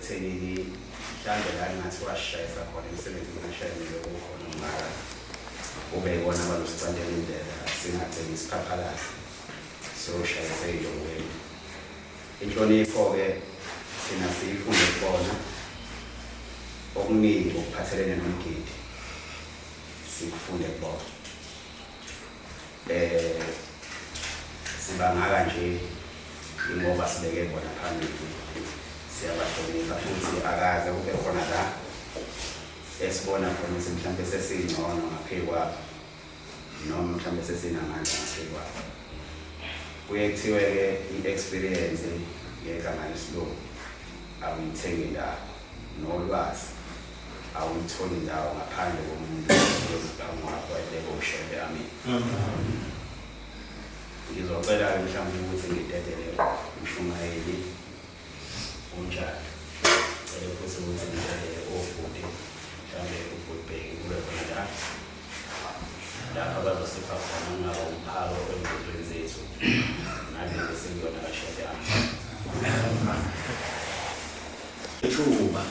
ekutheni mhlawumbe la ngathi washayisa khona imisebenzi ngashayela ukukhona ngala ube yibona abalusicandela indlela singatheni isiphaphalasi so shayise idongweni inhlonipho-ke thina siyifunde kubona okuningi okuphathelene nomgidi sikufunde kubona sibangaka nje ingoba sibeke bona phambili siyabahlonipha futhi akaze kube khona la esibona khona ukuthi mhlawumbe sesingcono ngaphezu kwabo noma mhlawumbe sesinamandla ngaphezu kwabo kuye kuthiwe-ke i-experience ngegama lesilungu awuyithengi indawo nolwazi awuyitholi indawo ngaphandle komuntu ozibangwakho ushede amini ngizocela-ke mhlawumbe ukuthi ngidedele umshumayeli unjalo cele futhi ukuthi ngidedele ofude mhlawumbe ubheki kube khona lapha bazosipha khona ngabo umphako empilweni zethu nalezi esengiyona kashede amini Thuba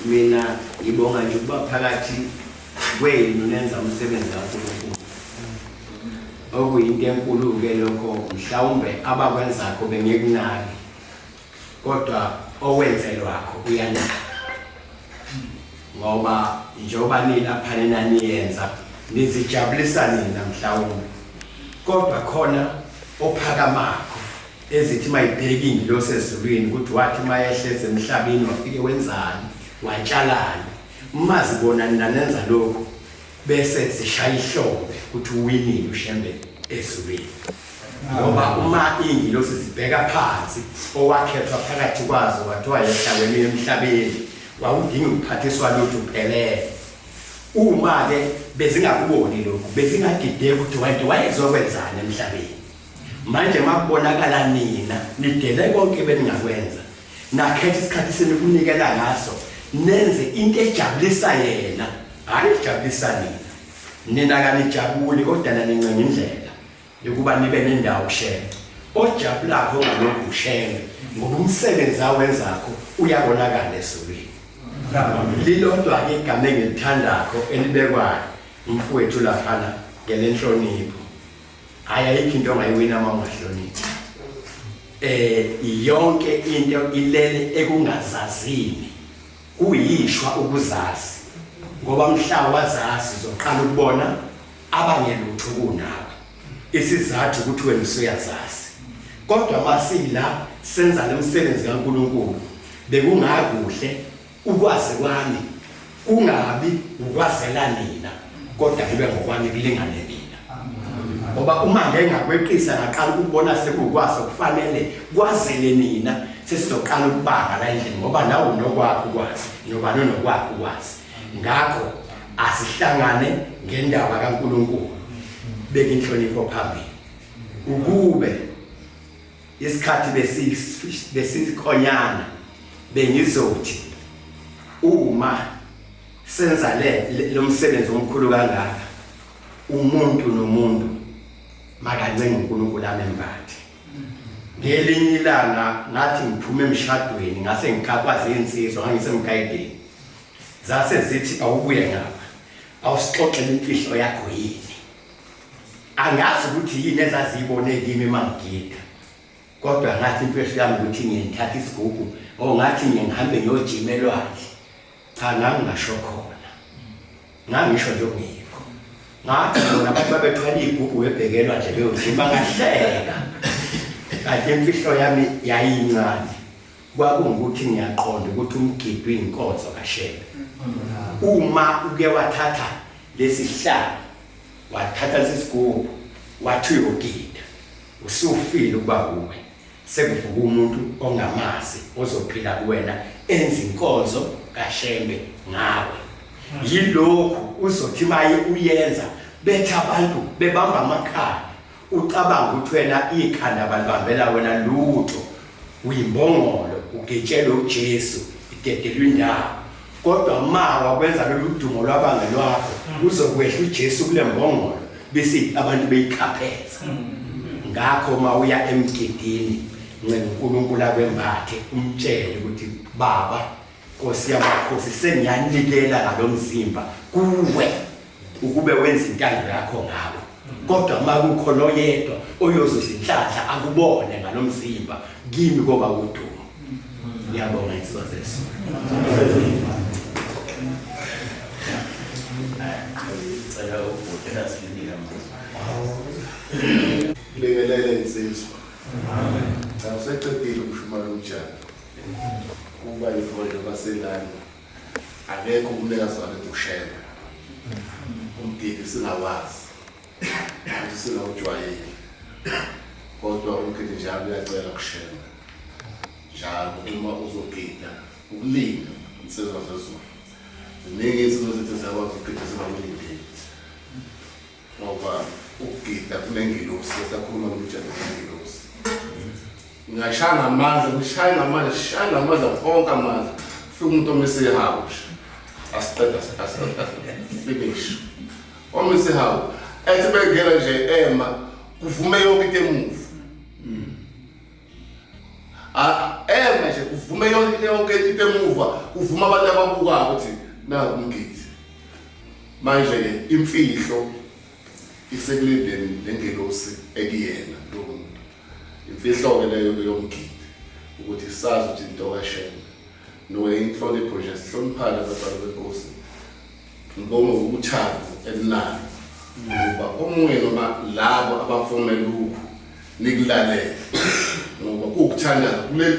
mina ngibonga nje ukuba phakathi kwenu nenza umsebenzi kaNkulunkulu okuyinto enkulu ke lokho mhlawumbe abakwenzakho bengekunaki kodwa owenzelwakho uyanaka ngoba njengoba nilapha niyenza nizijabulisa nina mhlawumbe kodwa khona ophakamako ezithi mayibheki indilo sezulwini ukuthi wathi mayehleze emhlabeni wafike wenzani watshalani mazibona nanenza lokho bese sishaya ihlombe ukuthi uwinile ushembe ezulwini ngoba uma indilo sizibheka phansi owakhethwa phakathi kwazo wathiwa yehlaweni emhlabeni wawudinga ukuphathiswa lutho uphelele uma-ke bezingakuboni lokhu bezingadideki ukuthi wayezokwenzani emhlabeni manje makubonakala nina nidele konke beningakwenza nakhetha isikhathi senu kunikela ngaso nenze into ejabulisa yena hayi ejabulisa nina kanijabuli kodwa nanincenga indlela yokuba nibe nendawo shenge ojabulakho ngalokhu ushenge ngoba umsebenzi awenzakho uyabonakala esulwini lilodwa-ke igama engilithandakho elibekwayo umfowethu laphana ngelenhlonipho ayikho into ongayiwina uma ungahloniphi yonke into ilele ekungazazini kuyishwa ukuzazi ngoba mhla wazazi uzoqala ukubona abangelutho kunabo isizathu ukuthi wena usuyazazi kodwa masila senza lomsebenzi kaNkulunkulu bekungakuhle ukwazi kwami kungabi ukwazela nina kodwa kube ngokwami kulingane nina ngoba uma ngeke ngakweqisa ngaqala ukubona sekukwazi kufanele kwazele nina sesizoqala ukubanga la endlini ngoba nawe unokwakho ukwazi nobani unokwakho ukwazi ngakho asihlangane ngendaba kaNkulunkulu beka inhlonipho phambili ukube isikhathi besikhonyana bengizothi uma senza lo msebenzi omkhulu kangaka umuntu nomuntu makancenga uNkulunkulu amembathe ngelinye ilanga ngathi ngiphume emshadweni ngase ngikakwazi insizwa ngangisemgayideni zase zithi awubuye ngapha awusixoxele imfihlo yakho yini angazi ukuthi yini ezazibone kimi mangigida kodwa ngathi imfihlo yami ukuthi ngiyithatha isigubhu ngathi ngihambe ngiyojima elwandle cha ngangisho khona ngangisho nje ngikho ngathi bona abantu babethwala igubhu webhekelwa nje beyojima ngahleka kanti imfihlo yami yayincane kwakungukuthi ngiyaqonda ukuthi umgidi uyinkonzo kaShembe uma uke wathatha lesihlalo wathatha lesigubhu wathi uyogida usufile ukuba uwe sekuvuka umuntu ongamazi ozophila kuwena enza inkonzo kaShembe ngawe yilokhu uzothi maye uyenza betha abantu bebamba amakhala ucabanga ukuthi wena ikhanda balibambela wena lutho uyimbongolo ugetshela uJesu idedelwe indawo kodwa ma wakwenza lolu dumo lwabangani lwakho uzokwehla uJesu kule mbongolo bese abantu beyiqhapheza ngakho ma uya emgidini ncenga uNkulunkulu akwembathe umtshele ukuthi baba Nkosi yamakhosi sengiyanikela ngalomzimba kuwe ukube wenza intando yakho ngawo kodwa makukho noyedwa oyozuzinhlanhla akubone ngalomzimba kimi koba udumo ngiyabonga isizwezo cela ukuthatha isinika lekelele insizwa awuseqedile ukushumana umtshado kuba izikole baselani akekho umnikazi wale ukushela umgidi singawazi ukuthi singawujwayeli kodwa umgidi njalo uyacela ukushela njalo uma uzogida ukulinda insizwa zezulu ziningi izinto zethu ziyakwazi ukugida zingakulindeli ngoba ukugida kunengilosi sakhuluma ngomtshado kunengilosi ngashaya ngamandla ngishaya ngamandla onke amandla ufike umuntu omese house asiqeda finish omese house ethi bengena nje ema kuvume yonke into emuva ema nje kuvume yonke into emuva kuvuma abantu ababukayo ukuthi naku umgidi manje ke imfihlo isekulindeni nengelosi ekuyena lo muntu imfihlo ke leyo yomgidi ukuthi sazi ukuthi into kashena noyinhlonipho nje sihloniphana abantwana benkosi ngibonga ukuthanda elinalo ngoba omunye noma labo abafumela lokhu nikulalela ngoba ukuthanda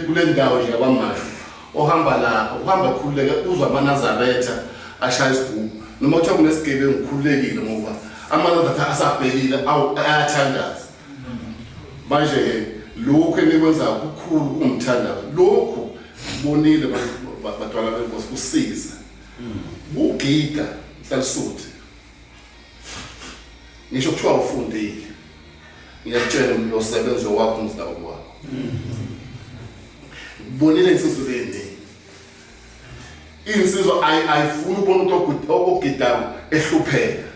kule ndawo nje abamasho ohamba lapho uhamba khululeke uzwa amaNazaretha ashaya isigubu noma uthola kunesigebe ngikhululekile ngoba amaNazaretha asabhekile ayathandaza manje ke lokho enikwenza kukhulu ungithanda lokho bonile batwala benkosi kusiza ugida hlalisuthi ngisho kuthiwa ufundile ngiyakutshela uyosebenza wakho umzdawo wakho bonile insizwa leni insizwa ayifuni ubona umuntu ogidayo ehlupheka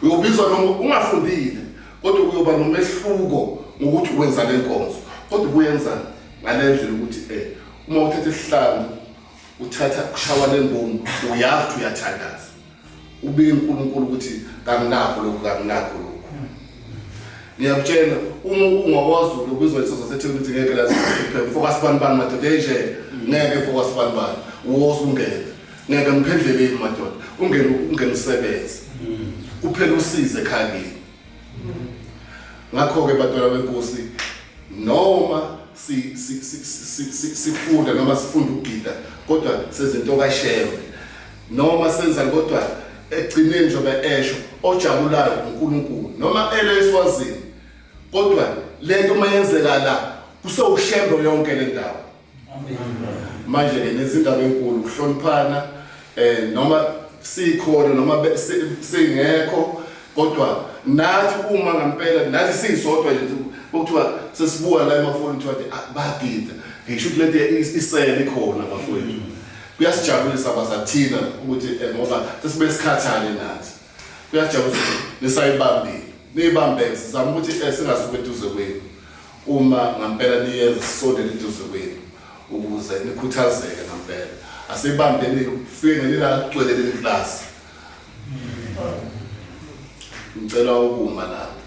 uyobizwa noma ungafundile kodwa uyoba nomehluko ngokuthi wenza lenkonzo kodwa kuyenza ngalendlela ukuthi uma uthatha isihlanu uthatha kushawa lembongo uyazi ukuthi uyathandaza ubike uNkulunkulu ukuthi kanginakho lokhu ngiyakutshela uma ungakwazi ukubizwa isizwe sethu ukuthi ngeke lazi focus bani madoda nje ngeke focus bani woza ungene ngeke ngiphendleleni madoda ungene usebenze kuphela usize ekhaya kini ngakho ke batwana benkosi noma sifunda noma sifunda ukugida kodwa sezinto kashewe noma senza kodwa egcineni njobe esho ojabulayo uNkulunkulu noma eleswazini kodwa lento mayenzeka la kusewushembo yonke le ndawo manje ke nezindaba enkulu kuhloniphana noma sikhona noma singekho kodwa nathi uma ngempela nathi sisodwa nje ukuthiwa sesibuka la emafoni ukuthi bagida ngisho ukuthi lento isele ikhona bafowethu kuyasijabulisa basathina ukuthi ngoba sesibe sikhathane nathi kuyajabulisa nisayibambile nibambeke sizama ukuthi singasuke eduze kwenu uma ngempela niyenza sisondele eduze kwenu ukuze nikhuthazeke ngempela asibambeni ufike ngelila gcwelele iclass ngicela ukuma lapho